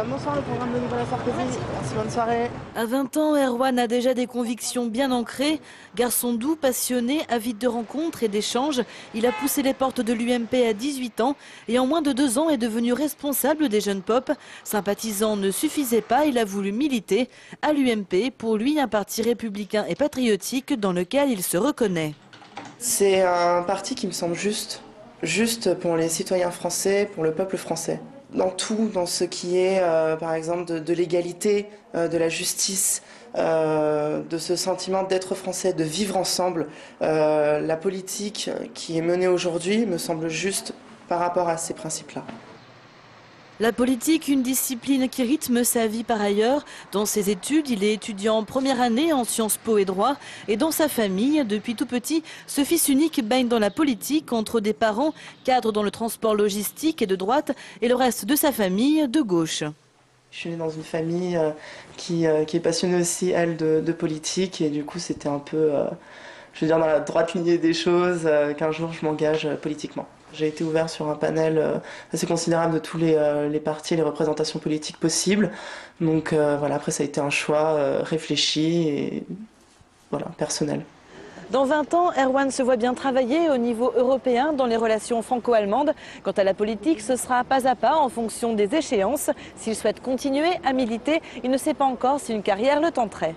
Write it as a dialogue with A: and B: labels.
A: Bonsoir, le programme de Nicolas Sarkozy. Merci, bonne soirée.
B: À 20 ans, Erwan a déjà des convictions bien ancrées. Garçon doux, passionné, avide de rencontres et d'échanges, il a poussé les portes de l'UMP à 18 ans et en moins de 2 ans est devenu responsable des Jeunes Pop. Sympathisant ne suffisait pas, il a voulu militer à l'UMP, pour lui un parti républicain et patriotique dans lequel il se reconnaît.
A: C'est un parti qui me semble juste pour les citoyens français, pour le peuple français. Dans tout, dans ce qui est par exemple de l'égalité, de la justice, de ce sentiment d'être français, de vivre ensemble. La politique qui est menée aujourd'hui me semble juste par rapport à ces principes-là.
B: La politique, une discipline qui rythme sa vie par ailleurs. Dans ses études, il est étudiant en première année en Sciences Po et droit. Et dans sa famille, depuis tout petit, ce fils unique baigne dans la politique entre des parents cadres dans le transport logistique et de droite et le reste de sa famille de gauche.
A: Je suis née dans une famille qui est passionnée aussi, elle, de politique. Et du coup, c'était un peu, je veux dire, dans la droite lignée des choses, qu'un jour je m'engage politiquement. J'ai été ouvert sur un panel assez considérable de tous les partis et les représentations politiques possibles. Donc voilà, après ça a été un choix réfléchi et voilà, personnel.
B: Dans 20 ans, Erwan se voit bien travailler au niveau européen dans les relations franco-allemandes. Quant à la politique, ce sera pas à pas en fonction des échéances. S'il souhaite continuer à militer, il ne sait pas encore si une carrière le tenterait.